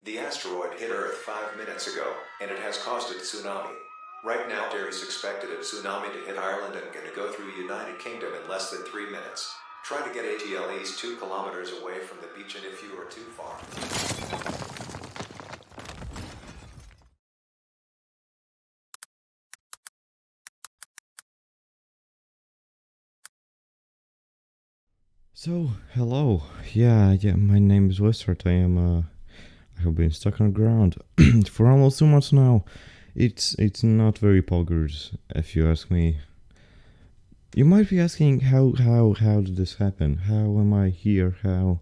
The asteroid hit Earth 5 minutes ago, and it has caused a tsunami. Right now there is expected a tsunami to hit Ireland and gonna go through United Kingdom in less than 3 minutes. Try to get at least 2 kilometers away from the beach, and if you are too far. So, hello. Yeah, my name is Westert. I have been stuck on the ground for almost 2 months now. It's not very poggers, if you ask me. You might be asking how did this happen? How am I here? How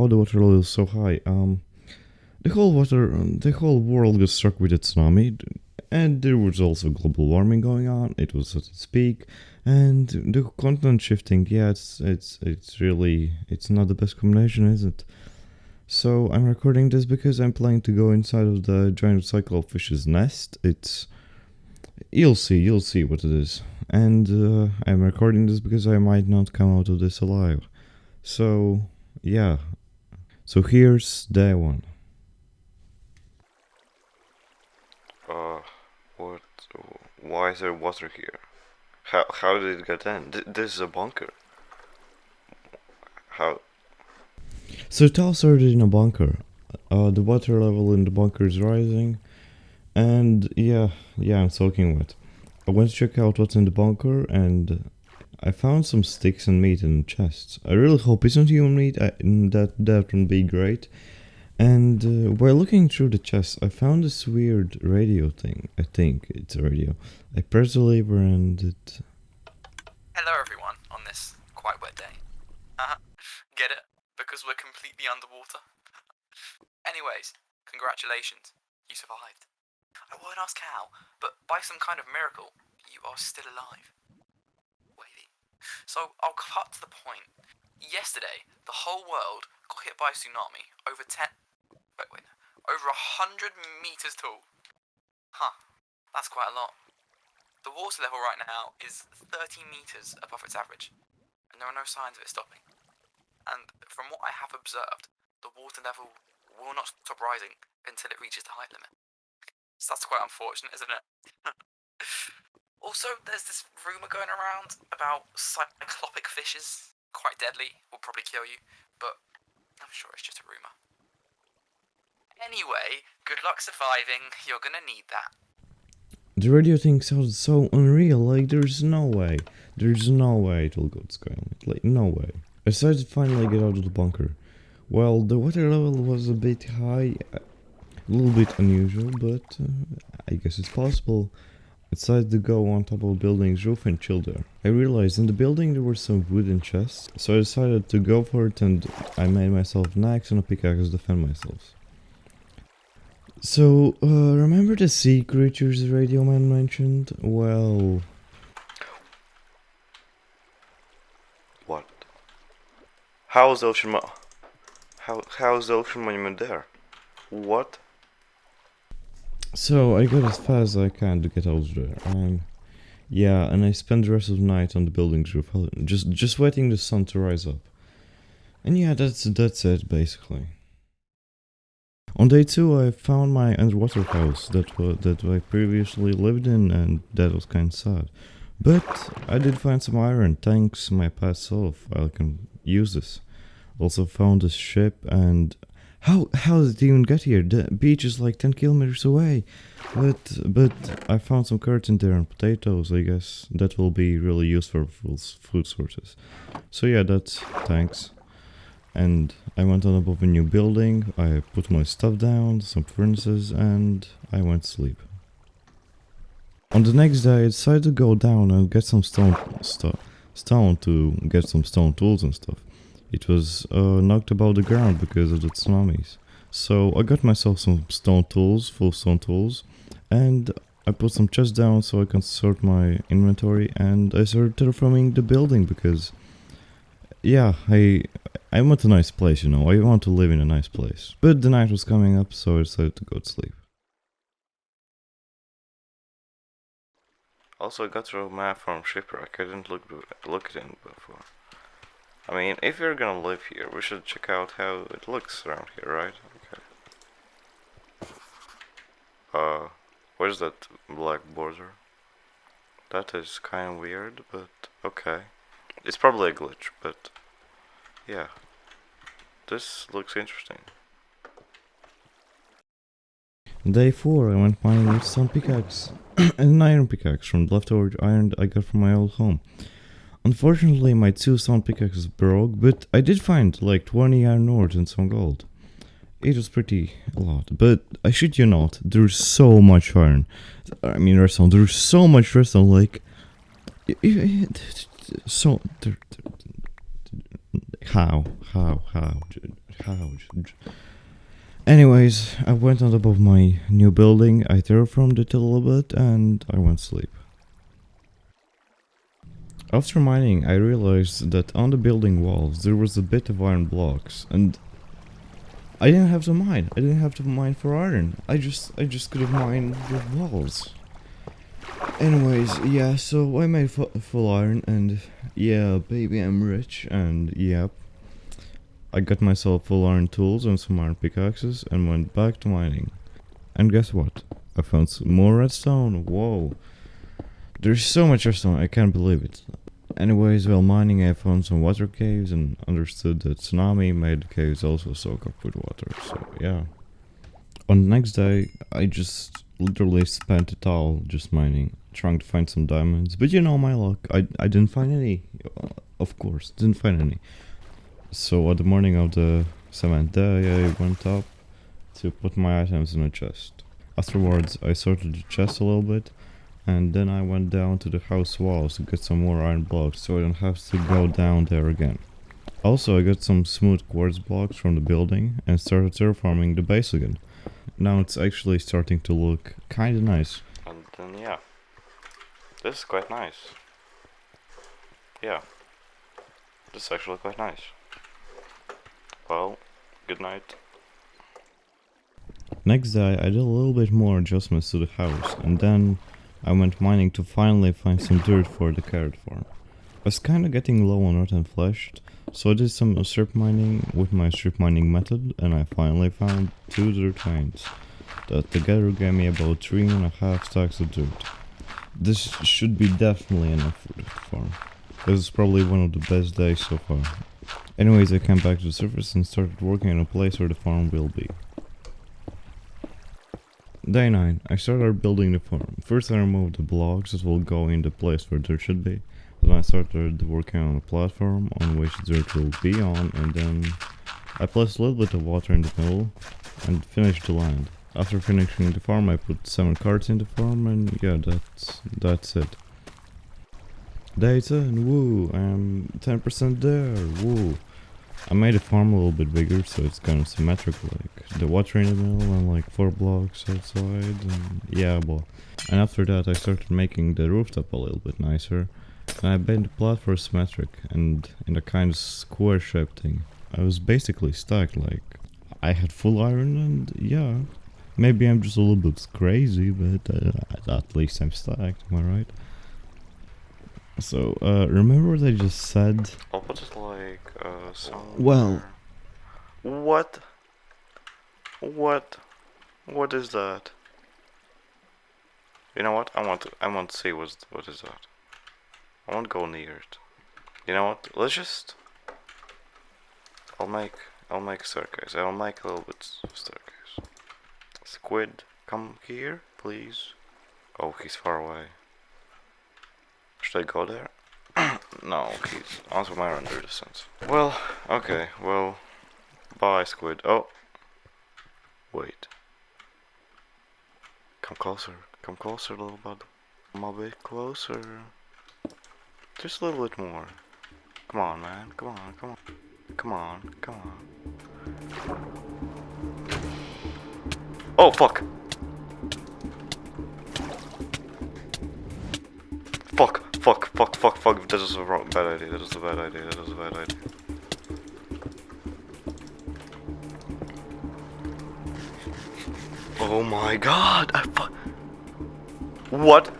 the water level is so high? The whole world got struck with a tsunami, and there was also global warming going on. It was at its peak, and the continent shifting. Yeah, it's really it's not the best combination, is it? So I'm recording this because I'm planning to go inside of the giant cyclefish's nest. You'll see what it is, and I'm recording this because I might not come out of this alive. So yeah, so here's day one. What? Why is there water here? How did it get in? This is a bunker. How? So it all started in a bunker. The water level in the bunker is rising, and yeah, I'm soaking wet. I went to check out what's in the bunker, and I found some sticks and meat in the chests. I really hope it's not human meat. That would be great. And while looking through the chest, I found this weird radio thing. I think it's a radio. I pressed the lever and it... Hello everyone on this quite wet day. Get it? Because we're completely underwater? Anyways, congratulations. You survived. I won't ask how, but by some kind of miracle, you are still alive. Wavy. So I'll cut to the point. Yesterday, the whole world got hit by a tsunami over 100 meters tall. That's quite a lot. The water level right now is 30 meters above its average, and there are no signs of it stopping. And from what I have observed, the water level will not stop rising until it reaches the height limit. So that's quite unfortunate, isn't it? Also, there's this rumour going around about cyclopic fishes. Quite deadly, will probably kill you, but I'm sure it's just a rumour. Anyway, good luck surviving. You're gonna need that. The radio thing sounded so unreal, like there's no way it will go to Skyline, like no way. I decided to finally get out of the bunker. Well, the water level was a bit high, a little bit unusual, but I guess it's possible. I decided to go on top of a building's roof and chill there. I realized in the building there were some wooden chests, so I decided to go for it, and I made myself an axe and a pickaxe to defend myself. So, remember the sea creatures the radio man mentioned? Well... What? How is the ocean How's the ocean monument there? What? So, I got as fast as I can to get out of there. Yeah, and I spent the rest of the night on the building's roof, just waiting the sun to rise up. And yeah, that's it, basically. On day 2, I found my underwater house that I previously lived in, and that was kind of sad. But I did find some iron, thanks to my past self. I can use this. Also found this ship, and how did it even get here? The beach is like 10 kilometers away. But I found some carrots in there and potatoes. I guess that will be really useful for food sources. So yeah, that's thanks. And I went on above a new building, I put my stuff down, some furnaces, and I went to sleep. On the next day, I decided to go down and get some stone to get some stone tools and stuff. It was knocked above the ground because of the tsunamis. So I got myself some full stone tools, and I put some chests down so I can sort my inventory, and I started terraforming the building because, yeah, I want a nice place, you know, I want to live in a nice place. But the night was coming up, so I decided to go to sleep. Also, I got a map from Shipwreck. I didn't look it in before. I mean, if you're gonna live here, we should check out how it looks around here, right? Okay. Where's that black border? That is kind of weird, but okay. It's probably a glitch, but yeah. This looks interesting. Day 4, I went mining with some pickaxe and an iron pickaxe from the leftover iron I got from my old home. Unfortunately, my 2 stone pickaxes broke, but I did find like 20 iron ores and some gold. It was pretty a lot, but I shit you not, there's so much iron. I mean redstone, there's so much redstone, like... So... How? Anyways, I went on top of my new building, I terraformed it a little bit, and I went to sleep. After mining, I realized that on the building walls there was a bit of iron blocks, and I didn't have to mine. I didn't have to mine for iron. I just could have mined the walls. Anyways, yeah, so I made full iron, and yeah, baby, I'm rich, and yep. I got myself full iron tools and some iron pickaxes and went back to mining. And guess what? I found some more redstone. Whoa. There's so much redstone, I can't believe it. Anyways, while mining I found some water caves and understood that Tsunami made the caves also soak up with water, so yeah. On the next day, I just literally spent it all just mining, trying to find some diamonds. But you know my luck, I didn't find any. Of course, didn't find any. So at the morning of the 7th day, I went up to put my items in a chest. Afterwards, I sorted the chest a little bit, and then I went down to the house walls to get some more iron blocks, so I don't have to go down there again. Also, I got some smooth quartz blocks from the building, and started terraforming the base again. Now it's actually starting to look kinda nice. And then yeah, this is quite nice. Yeah, this is actually quite nice. Well, good night. Next day, I did a little bit more adjustments to the house, and then I went mining to finally find some dirt for the carrot farm. I was kinda getting low on rotten flesh, so I did some strip mining with my strip mining method, and I finally found 2 dirt veins that together gave me about 3.5 stacks of dirt. This should be definitely enough for the farm. This is probably one of the best days so far. Anyways, I came back to the surface and started working on a place where the farm will be. Day 9, I started building the farm. First I removed the blocks that will go in the place where dirt should be. Then I started working on a platform on which dirt will be on, and then I placed a little bit of water in the middle and finished the land. After finishing the farm, I put 7 carts in the farm, and yeah, that's it. Day 10, woo, I'm 10% there, woo. I made the farm a little bit bigger, so it's kind of symmetric, like the water in the middle and like 4 blocks outside, and yeah, well. And after that I started making the rooftop a little bit nicer, and I made the platform symmetric and in a kind of square shaped thing. I was basically stacked, like I had full iron, and yeah, maybe I'm just a little bit crazy, but at least I'm stacked, am I right? So, remember what I just said? I'll put it like, somewhere. Well... What? What is that? You know what? I want to see what is that. I won't go near it. You know what? Let's just... I'll make a staircase. I'll make a little bit of staircase. Squid, come here, please. Oh, he's far away. Should I go there? No, he's also my render distance. Well, okay, well, bye, squid. Oh, wait. Come closer, little bud. Come a bit closer. Just a little bit more. Come on, man, come on. Oh, fuck! Fuck, that was a bad idea. Oh my god, what?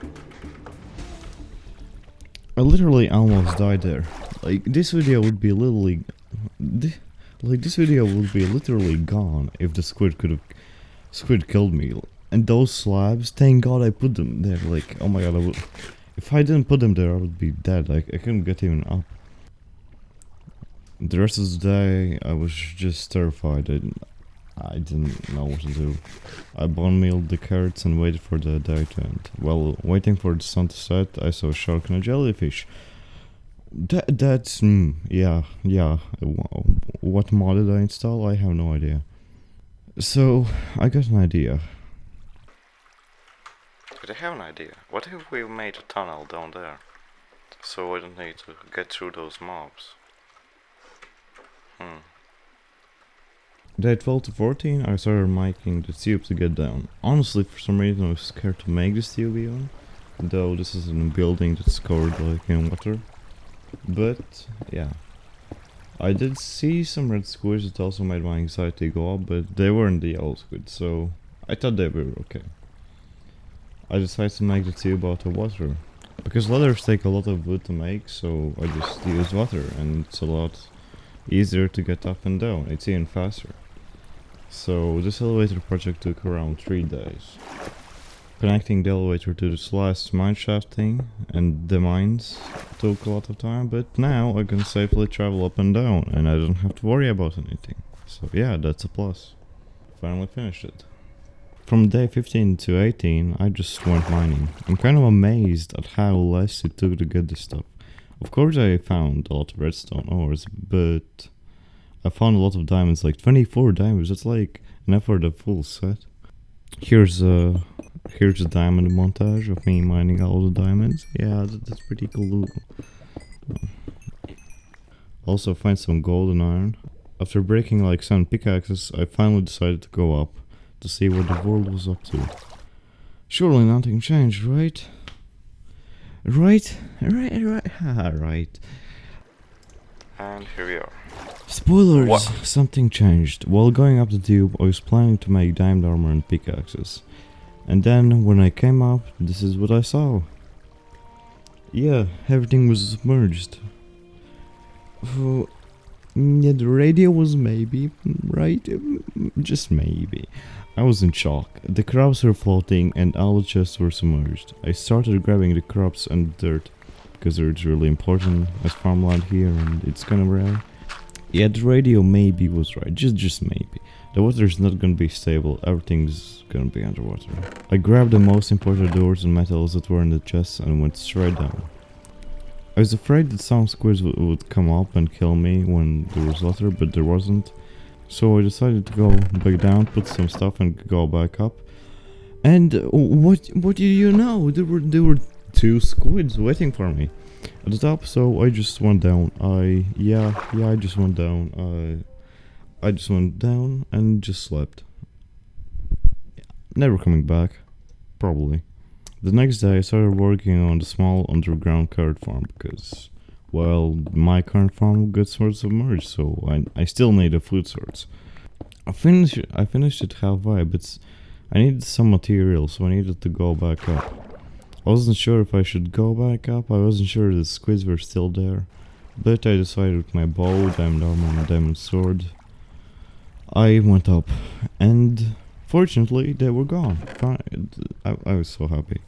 I literally almost died there. Like, this video would be literally... this video would be literally gone if the squid killed me. And those slabs, thank God I put them there. Like, oh my God, if I didn't put them there, I would be dead. Like, I couldn't get even up. The rest of the day, I was just terrified. I didn't know what to do. I bone mealed the carrots and waited for the day to end. While waiting for the sun to set, I saw a shark and a jellyfish. Yeah. What mod did I install? I have no idea. So, I got an idea. But I have an idea. What if we made a tunnel down there? So I don't need to get through those mobs. Day 12 to 14, I started making the tube to get down. Honestly, for some reason I was scared to make this tube even. Though this is in a building that's covered like in water. But, yeah. I did see some red squids that also made my anxiety go up, but they weren't the yellow squid, so I thought they were okay. I decided to make the tube out of water. Because ladders take a lot of wood to make, so I just use water, and it's a lot easier to get up and down. It's even faster. So this elevator project took around 3 days. Connecting the elevator to this last mineshaft thing and the mines took a lot of time, but now I can safely travel up and down and I don't have to worry about anything. So yeah, that's a plus. Finally finished it. From day 15 to 18, I just went mining. I'm kind of amazed at how less it took to get this stuff. Of course I found a lot of redstone ores, but I found a lot of diamonds, like 24 diamonds. That's like enough for the full set. Here's a diamond montage of me mining all the diamonds. Yeah, that's pretty cool. Also find some gold and iron. After breaking like 7 pickaxes, I finally decided to go up to see what the world was up to. Surely nothing changed, right? Right. And here we are. Spoilers! What? Something changed. While going up the tube, I was planning to make diamond armor and pickaxes. And then, when I came up, this is what I saw. Yeah, everything was submerged. Oh, yeah, the radio was maybe, right? Just maybe. I was in shock. The crops were floating and all the chests were submerged. I started grabbing the crops and dirt, because dirt's really important as farmland here and it's kinda rare. Yeah, the radio maybe was right, just maybe. The water's not gonna be stable, everything's gonna be underwater. I grabbed the most important ores and metals that were in the chests and went straight down. I was afraid that some squids would come up and kill me when there was water, but there wasn't. So I decided to go back down, put some stuff and go back up. And what do you know? There were 2 squids waiting for me at the top, so I just went down. I just went down. I just went down and just slept. Never coming back. Probably. The next day I started working on the small underground carrot farm because, well, my current farm got sort of submerged, so I still need a food source. I finished it halfway, but I needed some material, so I needed to go back up. I wasn't sure if I should go back up, I wasn't sure the squids were still there, but I decided with my bow, diamond armor and diamond sword, I went up, and fortunately they were gone. I was so happy.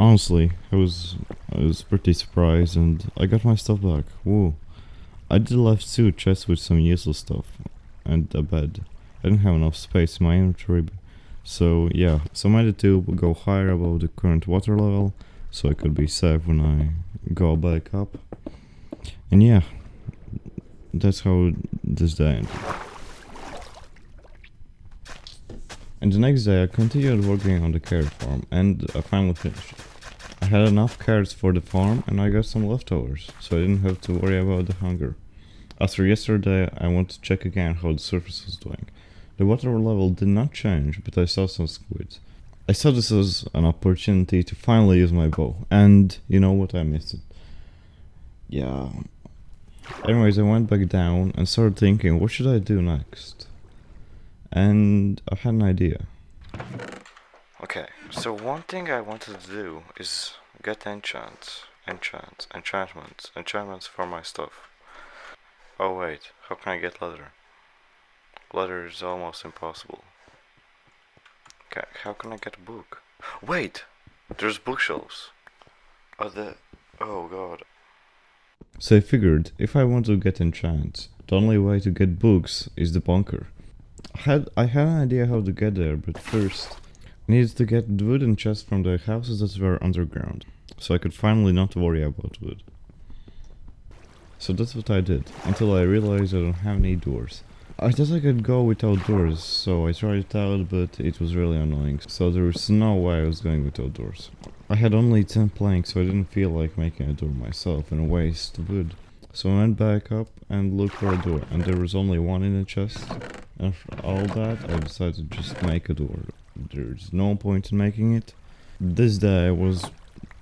Honestly, I was pretty surprised and I got my stuff back. Whoa. I did left 2 chests with some useless stuff and a bed. I didn't have enough space in my inventory, so yeah. So I made it to go higher above the current water level so I could be safe when I go back up. And yeah, that's how this day ended. And the next day I continued working on the carrot farm and I finally finished it. I had enough carrots for the farm and I got some leftovers, so I didn't have to worry about the hunger. After yesterday I went to check again how the surface was doing. The water level did not change, but I saw some squids. I saw this as an opportunity to finally use my bow, and you know what, I missed it. Yeah. Anyways, I went back down and started thinking, what should I do next? And I had an idea. Okay, so one thing I wanted to do is get enchantments for my stuff. Oh wait, how can I get leather? Leather is almost impossible. How can I get a book? Wait! There's bookshelves. Oh god. So I figured, if I want to get enchants, the only way to get books is the bunker. I had an idea how to get there, but first I needed to get the wooden chests from the houses that were underground, so I could finally not worry about wood. So that's what I did, until I realized I don't have any doors. I thought I could go without doors, so I tried it out, but it was really annoying, so there was no way I was going without doors. I had only 10 planks, so I didn't feel like making a door myself and waste wood. So I went back up and looked for a door, and there was only one in the chest. After all that, I decided to just make a door. There's no point in making it. This day was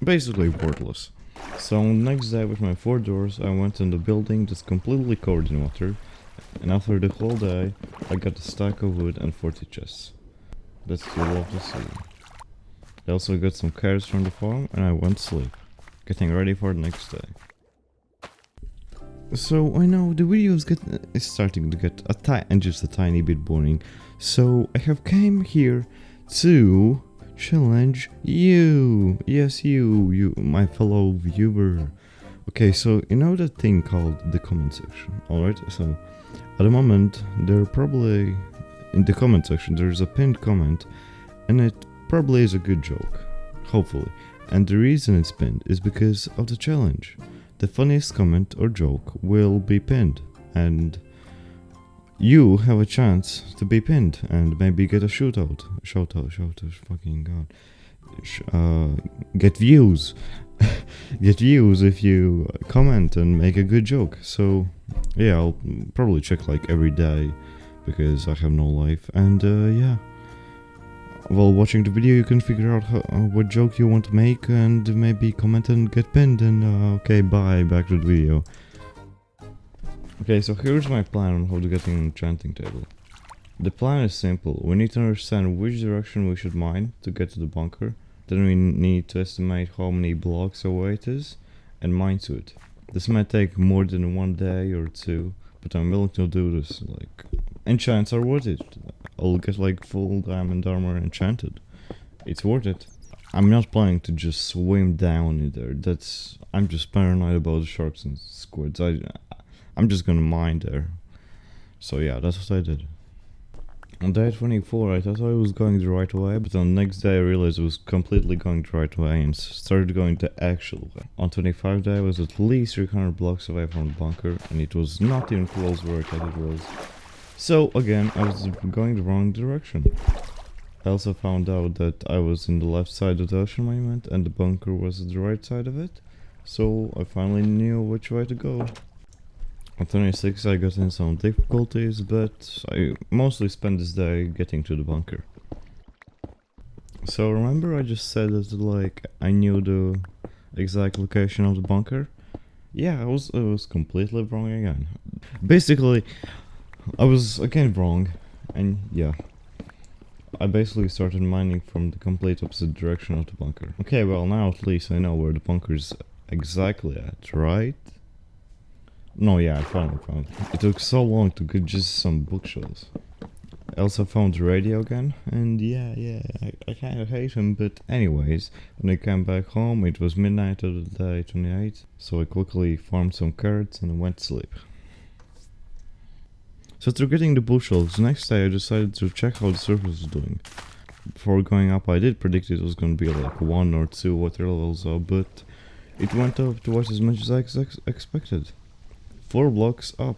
basically worthless. So next day with my 4 doors, I went in the building that's completely covered in water. And after the whole day, I got a stack of wood and 40 chests. That's too low to see. I also got some carrots from the farm and I went to sleep, getting ready for the next day. So I know the video is starting to get just a tiny bit boring, so I have came here to challenge you. Yes, you, my fellow viewer. Okay, so you know that thing called the comment section, alright? So at the moment, there probably in the comment section there's a pinned comment, and it probably is a good joke, hopefully. And the reason it's pinned is because of the challenge. The funniest comment or joke will be pinned, and you have a chance to be pinned and maybe get a shoutout, fucking god. Get views. Get views if you comment and make a good joke. So yeah, I'll probably check like every day because I have no life, and yeah. While watching the video you can figure out what joke you want to make and maybe comment and get pinned, and okay, bye, back to the video. Okay, so here's my plan on how to get an enchanting table. The plan is simple. We need to understand which direction we should mine to get to the bunker. Then we need to estimate how many blocks away it is and mine to it. This might take more than 1 day or 2, but I'm willing to do this. Like, enchants are worth it. I'll get like full diamond armor enchanted. It's worth it. I'm not planning to just swim down in there. I'm just paranoid about the sharks and squids. I'm just gonna mine there. So yeah, that's what I did. On day 24 I thought I was going the right way, but on the next day I realized I was completely going the right way and started going the actual way. On 25 day I was at least 300 blocks away from the bunker, and it was not even close where I thought it was. So again, I was going the wrong direction. I also found out that I was in the left side of the ocean monument and the bunker was at the right side of it, so I finally knew which way to go. On 26 I got in some difficulties, but I mostly spent this day getting to the bunker. So remember I just said that like I knew the exact location of the bunker? Yeah, I was completely wrong again. Basically, I was again wrong, and yeah. I basically started mining from the complete opposite direction of the bunker. Okay, well now at least I know where the bunker is exactly at, right? No, yeah, I finally found it. It took so long to get just some bookshelves. I also found the radio again, and yeah, I kinda hate him, but anyways, when I came back home it was midnight of the day 28, so I quickly farmed some carrots and went to sleep. So after getting the bookshelves, next day I decided to check how the surface was doing. Before going up I did predict it was gonna be like 1 or 2 water levels up, but it went up twice as much as I expected. 4 blocks up.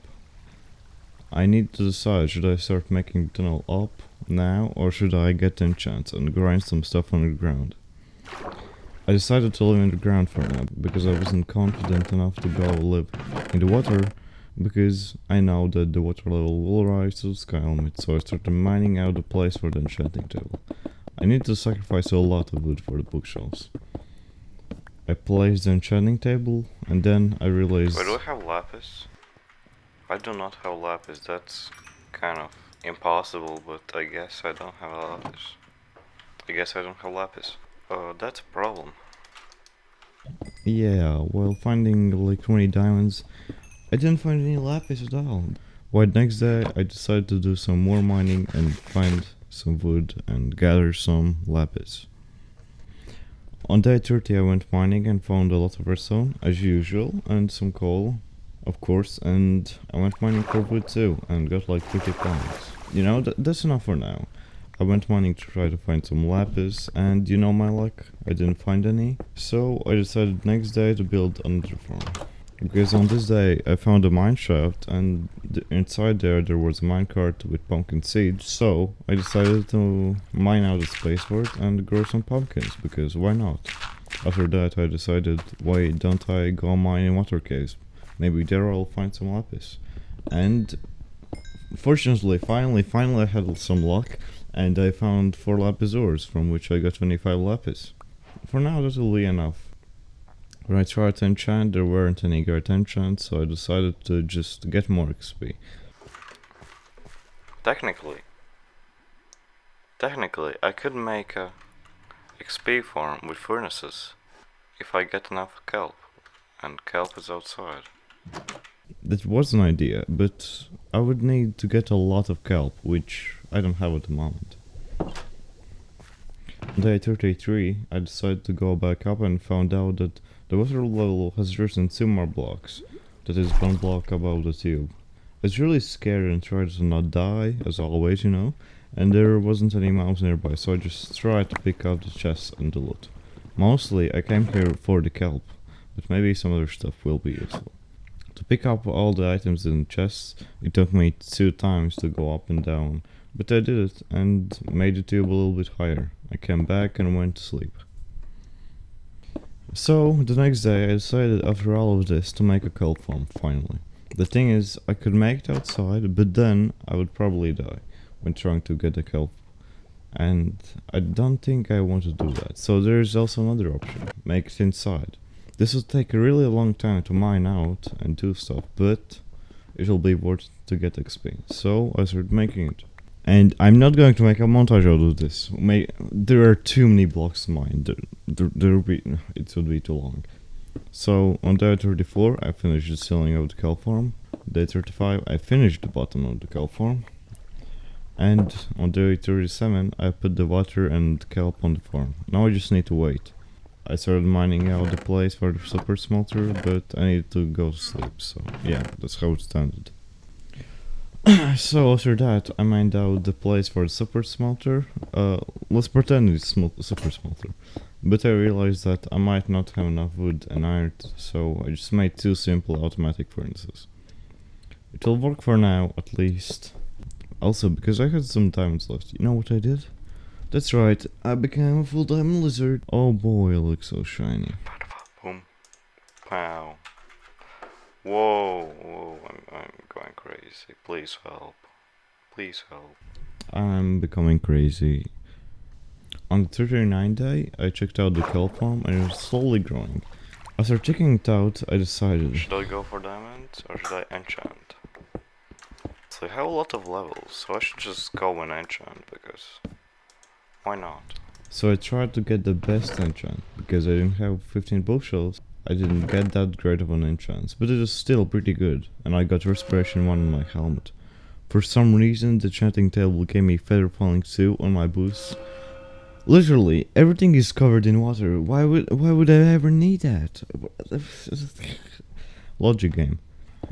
I need to decide, should I start making the tunnel up now, or should I get enchants and grind some stuff underground? I decided to live underground for now, because I wasn't confident enough to go live in the water, because I know that the water level will rise to the sky limit, so I started mining out a place for the enchanting table. I need to sacrifice a lot of wood for the bookshelves. I placed the enchanting table, and then I realized... Wait, do I have lapis? I do not have lapis, that's kind of impossible, but I guess I don't have lapis. That's a problem. Yeah, while finding like 20 diamonds, I didn't find any lapis at all. Well, next day I decided to do some more mining and find some wood and gather some lapis. On day 30 I went mining and found a lot of redstone, as usual, and some coal, of course, and I went mining for wood too, and got like 50 planks. You know, that's enough for now. I went mining to try to find some lapis, and you know my luck, I didn't find any, so I decided next day to build another farm. Because on this day I found a mine shaft, and inside there was a minecart with pumpkin seeds, so I decided to mine out the space for it and grow some pumpkins, because why not? After that I decided, why don't I go mine in water caves? Maybe there I'll find some lapis. And fortunately, finally I had some luck, and I found 4 lapis ores, from which I got 25 lapis. For now that will be enough. When I tried to enchant, there weren't any great enchants, so I decided to just get more XP. Technically, I could make a XP farm with furnaces if I get enough kelp, and kelp is outside. That was an idea, but I would need to get a lot of kelp, which I don't have at the moment. On day 33, I decided to go back up and found out that the water level has risen 2 more blocks, that is 1 block above the tube. I was really scared and tried to not die, as always, you know, and there wasn't any mobs nearby, so I just tried to pick up the chests and the loot. Mostly I came here for the kelp, but maybe some other stuff will be useful. To pick up all the items in the chests, it took me 2 times to go up and down, but I did it and made the tube a little bit higher. I came back and went to sleep. So, the next day I decided after all of this to make a kelp farm, finally. The thing is, I could make it outside, but then I would probably die when trying to get the kelp. And I don't think I want to do that, so there's also another option, make it inside. This will take a really long time to mine out and do stuff, but it will be worth it to get XP, so I started making it. And I'm not going to make a montage out of this. There are too many blocks to mine. It would be too long. So on day 34 I finished the ceiling of the kelp farm. Day 35 I finished the bottom of the kelp farm. And on day 37 I put the water and kelp on the farm. Now I just need to wait. I started mining out the place for the super smelter, but I needed to go to sleep, so yeah, that's how it started. So after that, I mined out the place for the super smelter. Let's pretend it's super smelter. But I realized that I might not have enough wood and iron, so I just made 2 simple automatic furnaces. It will work for now, at least. Also, because I had some diamonds left, you know what I did? That's right, I became a full diamond lizard. Oh boy, it looks so shiny. Boom. Pow. Whoa, I'm going crazy. Please help. Please help. I'm becoming crazy. On the 39th day, I checked out the kelp farm and it was slowly growing. After checking it out, I decided... Should I go for diamonds or should I enchant? So I have a lot of levels, so I should just go and enchant because... why not? So I tried to get the best enchant, because I didn't have 15 bookshelves. I didn't get that great of an enchant, but it was still pretty good, and I got respiration 1 on my helmet. For some reason, the enchanting table gave me feather falling 2 on my boots. Literally, everything is covered in water. Why would I ever need that? Logic game.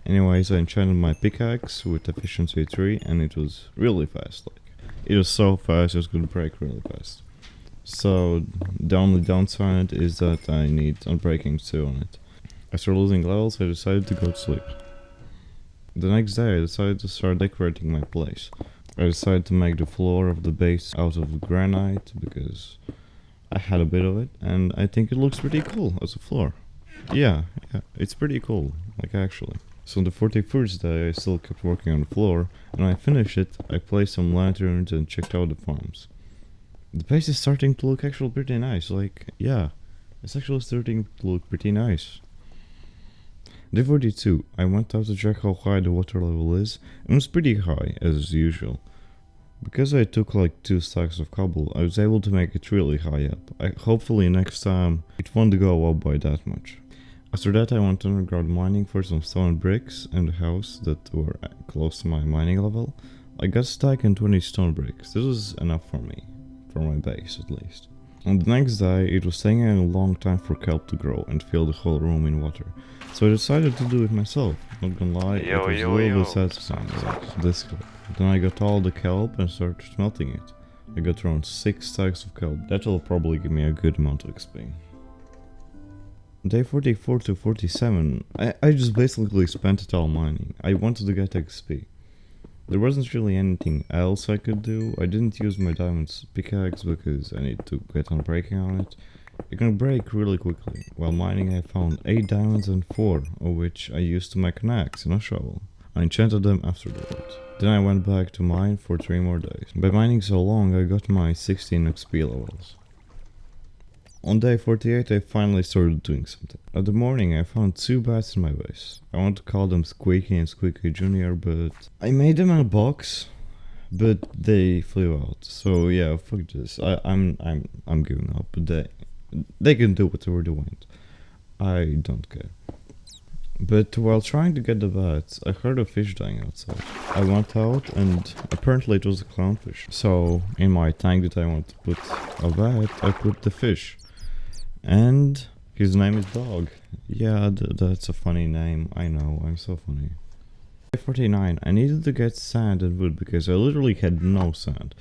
Anyways, I enchanted my pickaxe with efficiency 3, and it was really fast. It was so fast, it could break really fast. So, the only downside is that I need unbreaking 2 on it. After losing levels, I decided to go to sleep. The next day, I decided to start decorating my place. I decided to make the floor of the base out of granite, because I had a bit of it, and I think it looks pretty cool as a floor. Yeah, it's pretty cool, actually. So on the 41st day, I still kept working on the floor, and when I finished it, I placed some lanterns and checked out the farms. The place is starting to look actually pretty nice, yeah, it's actually starting to look pretty nice. Day 42, I went out to check how high the water level is, and it was pretty high, as usual. Because I took 2 stacks of cobble, I was able to make it really high up. Hopefully next time, it won't go up by that much. After that I went underground mining for some stone bricks and a house that were close to my mining level. I got stuck in 20 stone bricks. This was enough for me, for my base at least. On the next day, it was taking a long time for kelp to grow and fill the whole room in water. So I decided to do it myself. Not gonna lie, it was a little bit satisfying, like this clip. Then I got all the kelp and started smelting it. I got around 6 stacks of kelp. That will probably give me a good amount of XP. Day 44 to 47, I just basically spent it all mining. I wanted to get XP. There wasn't really anything else I could do. I didn't use my diamonds pickaxe because I need to get on breaking on it. It can break really quickly. While mining I found 8 diamonds and 4 of which I used to make an axe and a shovel. I enchanted them afterwards. Then I went back to mine for 3 more days. By mining so long I got my 16 XP levels. On day 48 I finally started doing something. At the morning I found 2 bats in my base. I want to call them Squeaky and Squeaky Jr., but I made them in a box, but they flew out. So yeah, fuck this. I'm giving up. They can do whatever they want. I don't care. But while trying to get the bats, I heard a fish dying outside. I went out and apparently it was a clownfish. So in my tank that I want to put a bat, I put the fish. And his name is Dog. Yeah, that's a funny name. I know, I'm so funny. Day 49, I needed to get sand and wood because I literally had no sand.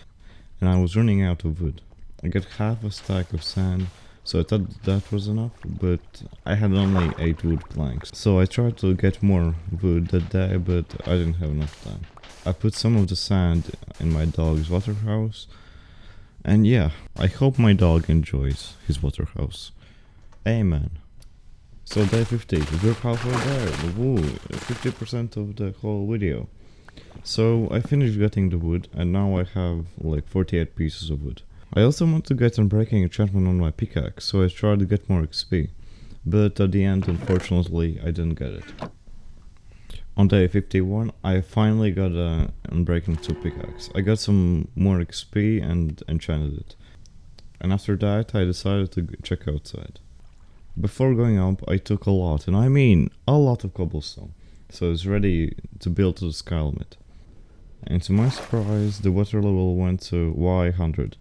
And I was running out of wood. I got half a stack of sand, so I thought that was enough, but I had only 8 wood planks. So I tried to get more wood that day, but I didn't have enough time. I put some of the sand in my dog's water house. And yeah, I hope my dog enjoys his water house. Amen. So day 50, we're halfway there. Woo, 50% of the whole video. So I finished getting the wood and now I have like 48 pieces of wood. I also want to get an breaking enchantment on my pickaxe, so I tried to get more XP. But at the end, unfortunately, I didn't get it. On day 51, I finally got an Unbreaking 2 pickaxe. I got some more XP and enchanted it. And after that, I decided to check outside. Before going up, I took a lot, and I mean a lot of cobblestone, so I was ready to build to the sky limit. And to my surprise, the water level went to Y100.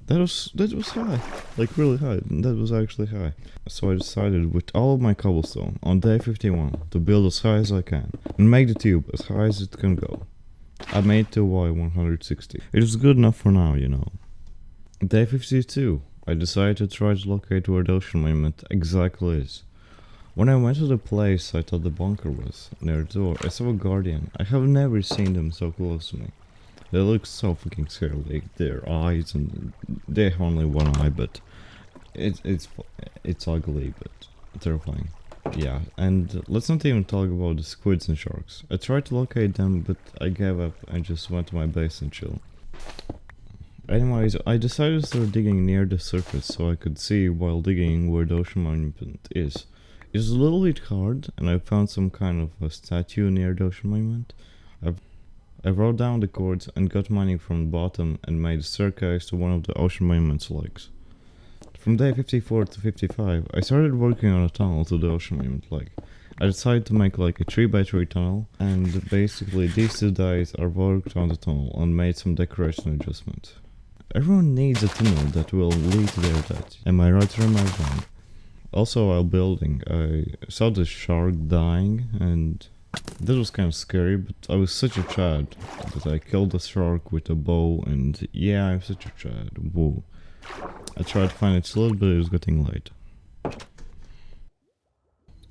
That was high, like really high. That was actually high. So I decided with all of my cobblestone on day 51 to build as high as I can and make the tube as high as it can go. I made it to Y160. It was good enough for now, you know. Day 52. I decided to try to locate where the ocean monument exactly is. When I went to the place I thought the bunker was, near the door, I saw a guardian. I have never seen them so close to me. They look so fucking scary, like their eyes, and they have only one eye, but it's ugly, but terrifying. Yeah, and let's not even talk about the squids and sharks. I tried to locate them, but I gave up and just went to my base and chill. Anyways, I decided to start digging near the surface so I could see while digging where the ocean monument is. It was a little bit hard, and I found some kind of a statue near the ocean monument. I wrote down the coords and got mining from the bottom and made a staircase to one of the ocean monument's legs. From day 54 to 55, I started working on a tunnel to the ocean monument leg. I decided to make like a 3x3 tunnel, and basically these 2 days I worked on the tunnel and made some decoration adjustments. Everyone needs a tunnel that will lead to their death. Am I right or am I wrong? Also, while building, I saw the shark dying, and that was kind of scary, but I was such a chad that I killed the shark with a bow, and yeah, I'm such a chad. Whoa. I tried to find it slowly, but it was getting late.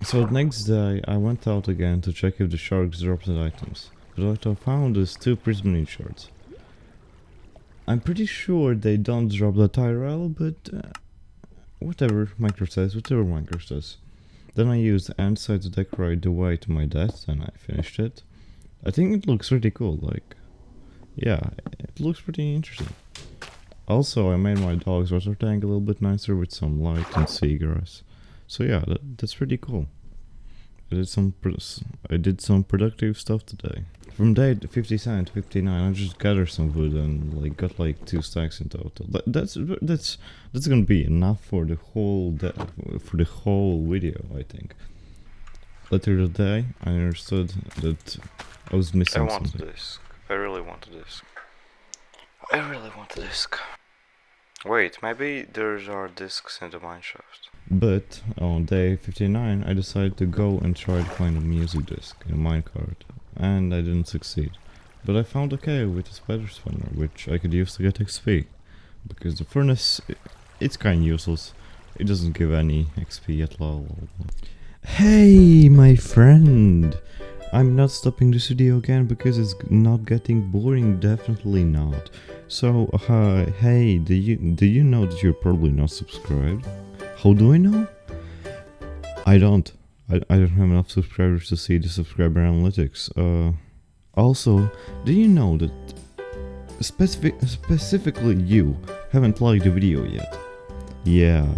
So the next day, I went out again to check if the sharks dropped the items. But what I found is 2 prismarine shards. I'm pretty sure they don't drop the Tyrell, but whatever Minecraft says. Then I used the andesite to decorate the way to my desk, and I finished it. I think it looks pretty cool, like, yeah, it looks pretty interesting. Also, I made my dog's water tank a little bit nicer with some light and seagrass. So yeah, that's pretty cool. I did some productive stuff today. From day 57 to 59, I just gathered some wood and like got like 2 stacks in total. That's gonna be enough for the whole video, I think. Later that day, I understood that I was missing something. This. I really want a disc. I really want a disc. Wait, maybe there are discs in the mineshaft. But on day 59 I decided to go and try to find a music disc in a minecart, and I didn't succeed. But I found a cave with a spider spawner, which I could use to get XP. Because the furnace, it's kinda useless. It doesn't give any XP at all. Hey, my friend! I'm not stopping this video again because it's not getting boring, definitely not. So, hey, do you know that you're probably not subscribed? How do I know? I don't. I don't have enough subscribers to see the subscriber analytics. Also, do you know that specifically you haven't liked the video yet? Yeah,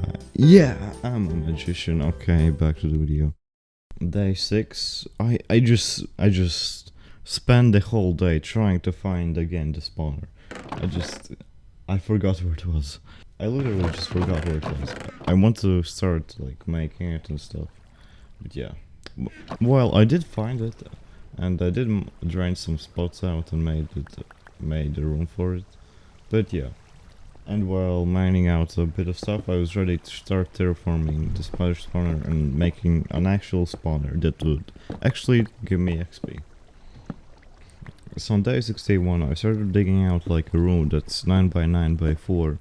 I'm a magician. Okay, back to the video. Day 6, I just spent the whole day trying to find again the spawner. I forgot where it was. I literally just forgot where it was. I want to start like making it and stuff. But yeah. Well, I did find it, and I did drain some spots out and made the room for it. But yeah. And while mining out a bit of stuff, I was ready to start terraforming the spider spawner and making an actual spawner that would actually give me XP. So on day 61 I started digging out like a room that's 9 by 9 by 4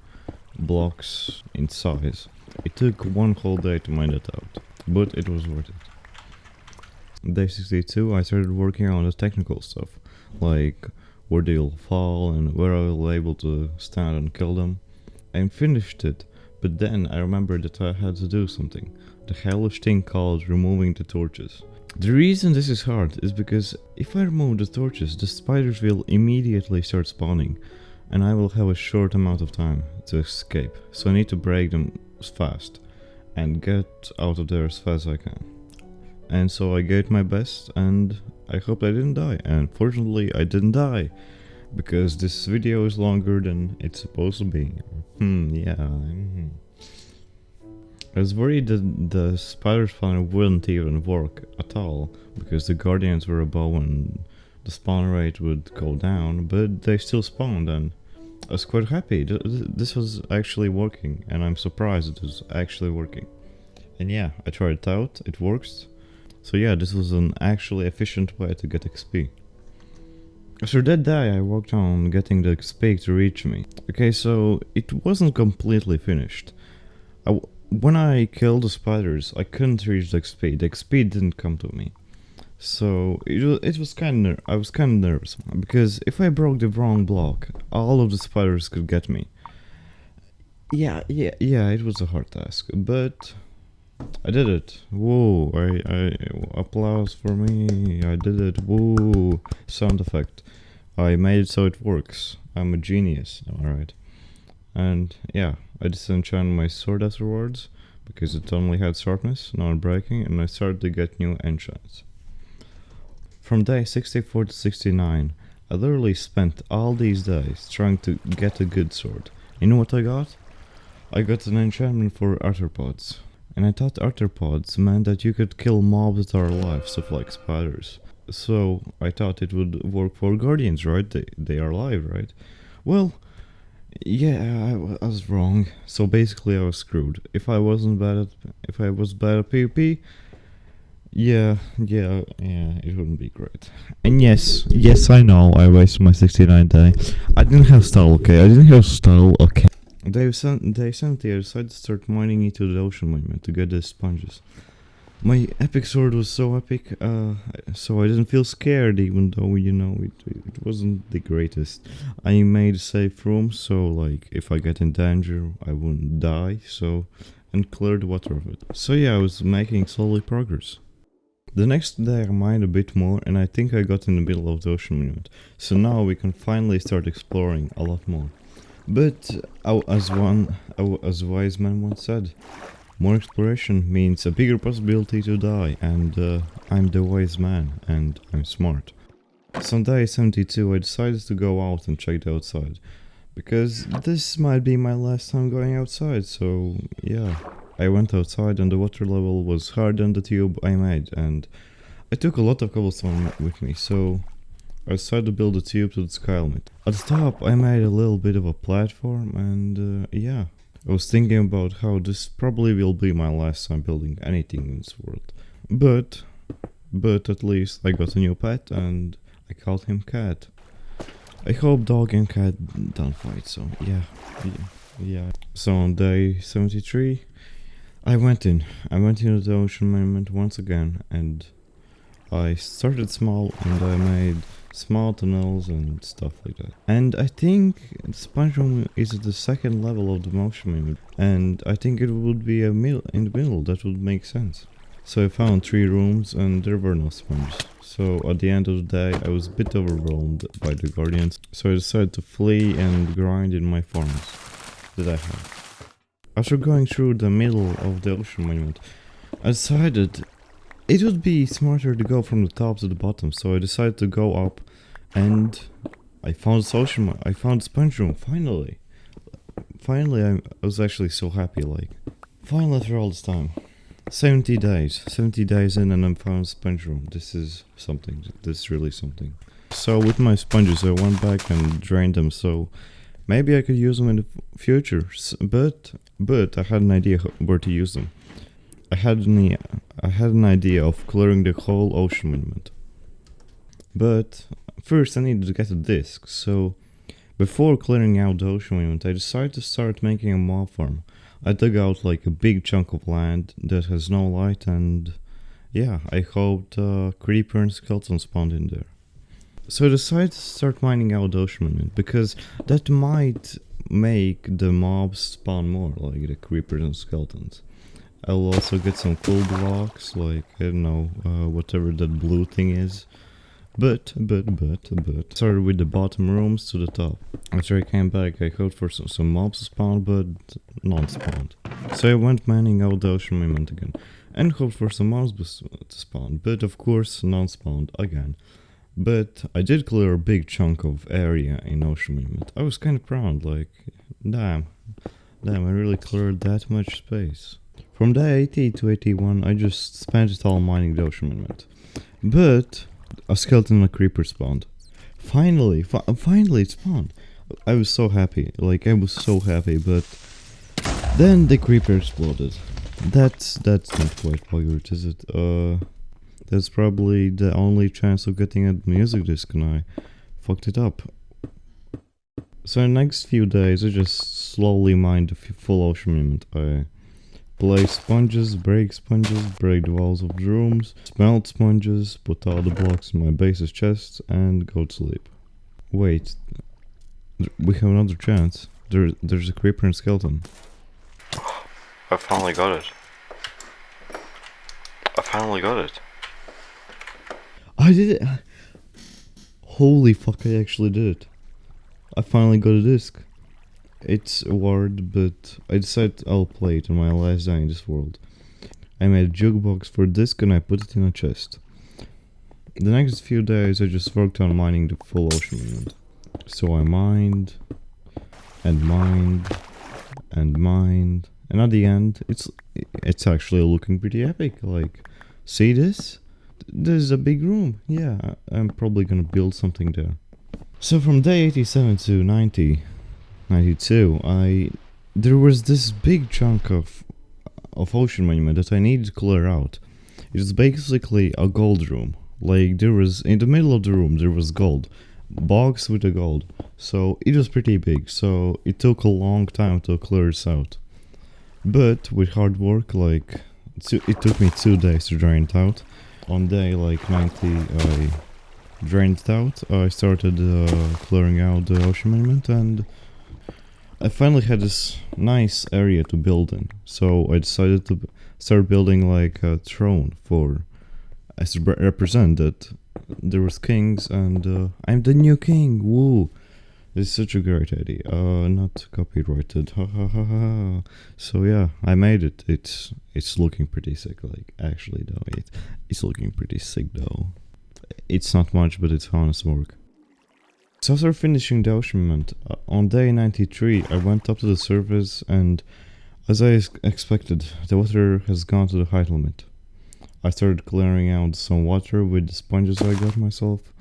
blocks in size. It took one whole day to mine it out, but it was worth it. Day 62 I started working on the technical stuff, like where they'll fall and where I will be able to stand and kill them. I finished it, but then I remembered that I had to do something. The hellish thing called removing the torches. The reason this is hard is because if I remove the torches, the spiders will immediately start spawning, and I will have a short amount of time to escape. So I need to break them fast and get out of there as fast as I can. And so I gave my best, and I hope I didn't die. And fortunately I didn't die, because this video is longer than it's supposed to be. I was worried that the spider spawner wouldn't even work at all, because the guardians were above and the spawn rate would go down, but they still spawned, and I was quite happy. This was actually working, and I'm surprised it was actually working. And yeah, I tried it out, it works. So yeah, this was an actually efficient way to get XP. After that day I worked on getting the XP to reach me. Okay, so it wasn't completely finished. When I killed the spiders, I couldn't reach the XP. The XP didn't come to me. So it was I was kind of nervous, because if I broke the wrong block, all of the spiders could get me. Yeah, it was a hard task, but I did it. Whoa, I applause for me. I did it. Whoa, sound effect. I made it so it works. I'm a genius, alright. And yeah, I disenchanted my sword afterwards, because it only had sharpness, not breaking, and I started to get new enchants. From day 64 to 69, I literally spent all these days trying to get a good sword. You know what I got? I got an enchantment for arthropods. And I thought arthropods meant that you could kill mobs that are alive, stuff like spiders. So I thought it would work for guardians, right? They are alive, right? Well, yeah, I was wrong. So basically I was screwed. If I was bad at PvP, yeah, it wouldn't be great. And yes, I know I wasted my 69th day. I didn't have style, okay? Day 70 I decided to start mining into the ocean monument to get the sponges. My epic sword was so epic, so I didn't feel scared, even though, you know, it wasn't the greatest. I made a safe room, so like, if I get in danger, I wouldn't die, and clear the water of it. So yeah, I was making slowly progress. The next day I mined a bit more, and I think I got in the middle of the ocean monument, so now we can finally start exploring a lot more. But, as a wise man once said, more exploration means a bigger possibility to die, and I'm the wise man, and I'm smart. So on day 72 I decided to go out and check the outside, because this might be my last time going outside, so yeah. I went outside and the water level was higher than the tube I made, and I took a lot of cobblestone with me, so I decided to build a tube to the sky limit. At the top I made a little bit of a platform and yeah. I was thinking about how this probably will be my last time building anything in this world. But at least I got a new pet and I called him Cat. I hope dog and cat don't fight, so yeah. So on day 73, I went into the ocean monument once again, and I started small and I made small tunnels and stuff like that. And I think the sponge room is at the second level of the ocean monument, and I think it would be in the middle. That would make sense. So I found 3 rooms and there were no sponges. So at the end of the day I was a bit overwhelmed by the guardians, so I decided to flee and grind in my farms that I have. After going through the middle of the ocean monument, I decided it would be smarter to go from the top to the bottom, so I decided to go up and I found the sponge room, finally. Finally, I was actually so happy, like, finally after all this time. 70 days in and I found a sponge room. This is something, this is really something. So with my sponges I went back and drained them, so maybe I could use them in the future, but I had an idea where to use them. I had an idea of clearing the whole ocean monument. But first I needed to get a disc, so before clearing out the ocean monument I decided to start making a mob farm. I dug out like a big chunk of land that has no light, and yeah, I hoped creeper and skeleton spawned in there. So I decided to start mining out the ocean monument, because that might make the mobs spawn more, like the creepers and skeletons. I'll also get some cool blocks, like, I don't know, whatever that blue thing is. But started with the bottom rooms to the top. After I came back I hoped for some mobs to spawn, but none spawned. So I went mining out the ocean monument again and hoped for some mobs to spawn, but of course none spawned again. But I did clear a big chunk of area in ocean monument. I was kind of proud, like, damn, I really cleared that much space. From day 80 to 81 I just spent it all mining the ocean monument. But a skeleton and a creeper spawned. Finally it spawned. I was so happy, but then the creeper exploded. That's not quite accurate, is it? That's probably the only chance of getting a music disc, and I fucked it up. So in the next few days I just slowly mined the full ocean monument. I place sponges, break the walls of the rooms, smelt sponges, put all the blocks in my base's chest, and go to sleep. Wait, we have another chance. There's a creeper and skeleton. I finally got it. I did it! Holy fuck, I actually did it. I finally got a disc. It's a word, but I decided I'll play it on my last day in this world. I made a jukebox for a disc and I put it in a chest. The next few days I just worked on mining the full ocean monument. So I mined, and at the end it's actually looking pretty epic. Like, see this? There's a big room. Yeah, I'm probably gonna build something there. So from day 87 to 92, there was this big chunk of ocean monument that I needed to clear out. It was basically a gold room. Like, there was, in the middle of the room there was gold, box with the gold, so it was pretty big, so it took a long time to clear this out. But with hard work, like, it took me 2 days to drain it out. On day like 90 I drained it out. I started clearing out the ocean monument, and I finally had this nice area to build in. So I decided to start building like a throne as to represent that there was kings, and I'm the new king. Woo! This is such a great idea. Not copyrighted. Ha ha ha ha. So yeah, I made it. It's looking pretty sick. Like, actually though, it's looking pretty sick though. It's not much, but it's honest work. So after finishing the ocean monument, on day 93 I went up to the surface, and as I expected, the water has gone to the height limit. I started clearing out some water with the sponges I got myself,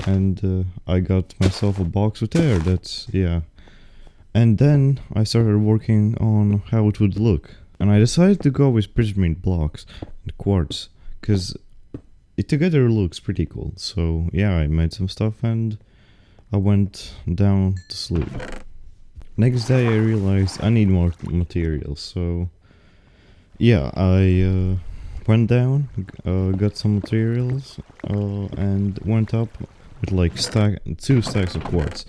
and I got myself a box with air. That's, yeah. And then I started working on how it would look. And I decided to go with prismarine blocks and quartz, because it together looks pretty cool. So yeah, I made some stuff and I went down to sleep. Next day I realized I need more materials, so yeah, I went down, got some materials, and went up with like 2 stacks of quartz,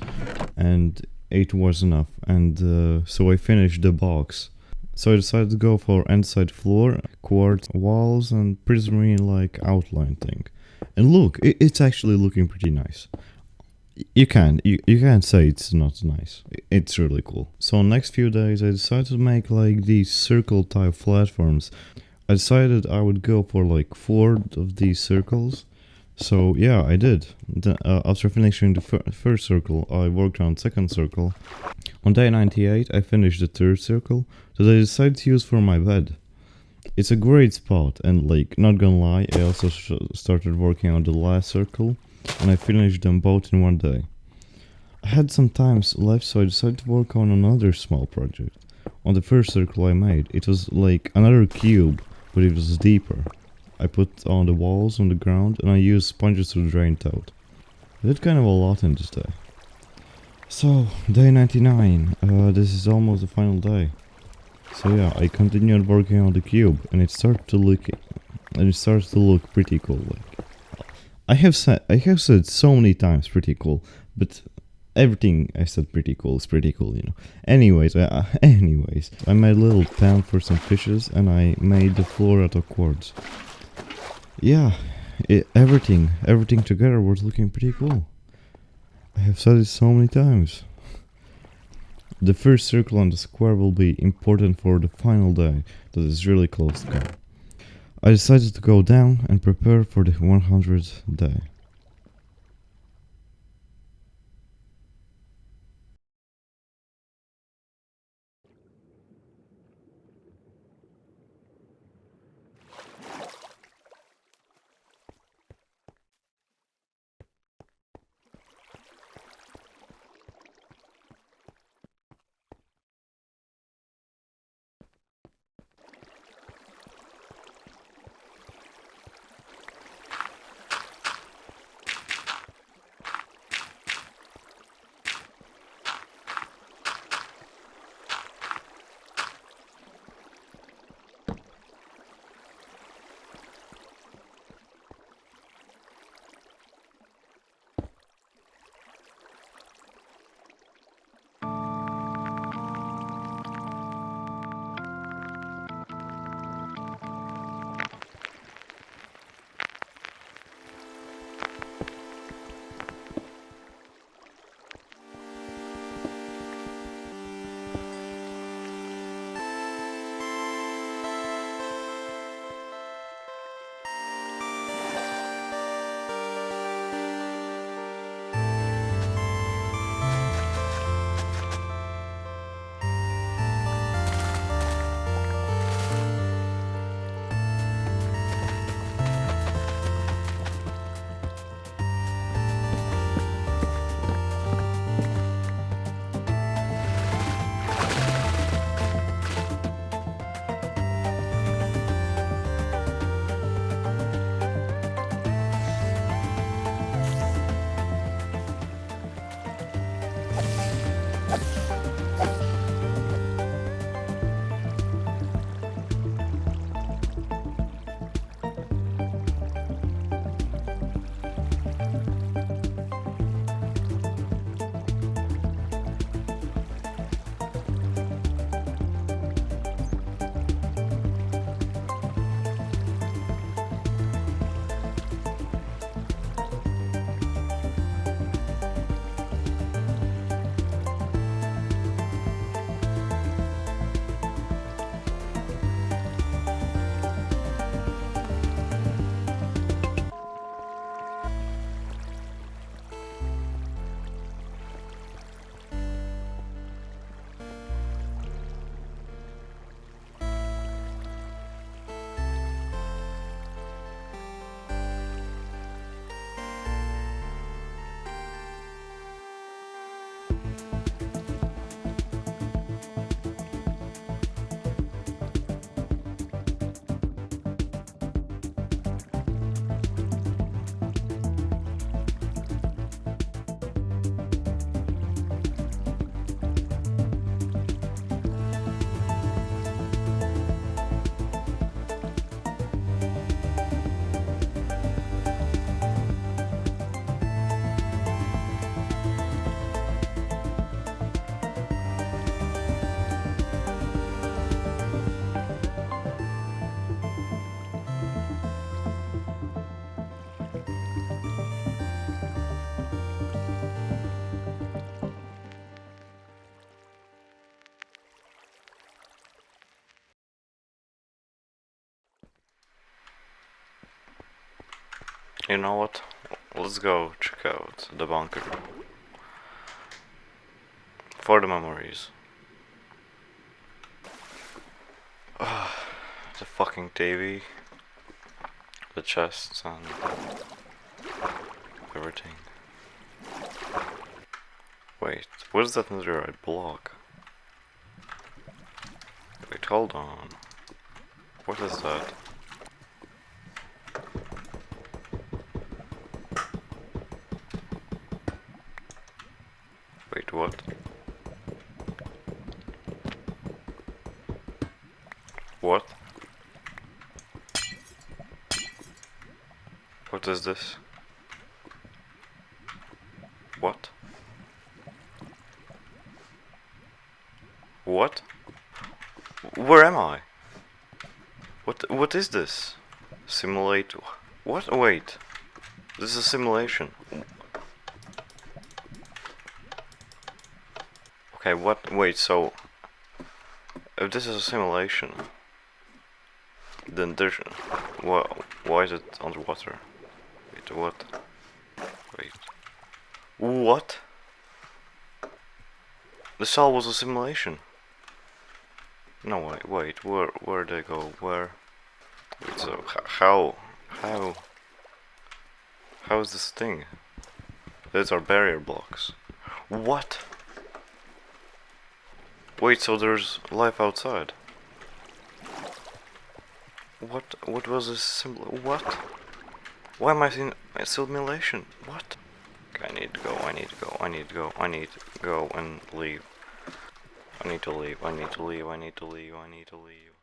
and 8 was enough, and so I finished the box. So I decided to go for inside floor, quartz walls, and prismarine like outline thing. And look, it's actually looking pretty nice. You can't say it's not nice. It's really cool. So next few days I decided to make like these circle type platforms. I decided I would go for like 4 of these circles. So yeah, I did. After finishing the first circle, I worked on second circle. On day 98 I finished the third circle that I decided to use for my bed. It's a great spot, and like, not gonna lie, I also started working on the last circle, and I finished them both in one day. I had some time left, so I decided to work on another small project. On the first circle I made, it was like another cube, but it was deeper. I put on the walls on the ground, and I used sponges to drain it out. I did kind of a lot in this day. So, day 99, this is almost the final day. So yeah, I continued working on the cube, and it starts to look pretty cool. Like, I have said so many times pretty cool, but everything I said pretty cool is pretty cool, you know. Anyways, I made a little pen for some fishes, and I made the floor out of quartz. Yeah, everything together was looking pretty cool. I have said it so many times. The first circle on the square will be important for the final day that is really close to come. I decided to go down and prepare for the 100th day. You know what? Let's go check out the bunker. For the memories. The fucking TV. The chests and everything. Wait, what is that netherite block? Wait, hold on. What is that? Wait, what? What? What is this? What? What? Where am I? What is this? Simulate... What? Wait. This is a simulation. Okay, what? Wait, so... If this is a simulation... Then there's... Why is it underwater? Wait, what? Wait. What? The cell was a simulation. No, wait, where'd they go? Where? Wait, so, how is this thing? Those are barrier blocks. What? Wait, so there's life outside? What was this symbol? What? Why am I in a simulation? What? Okay, I need to go, I need to go, I need to go, I need to go and leave. I need to leave, I need to leave, I need to leave, I need to leave.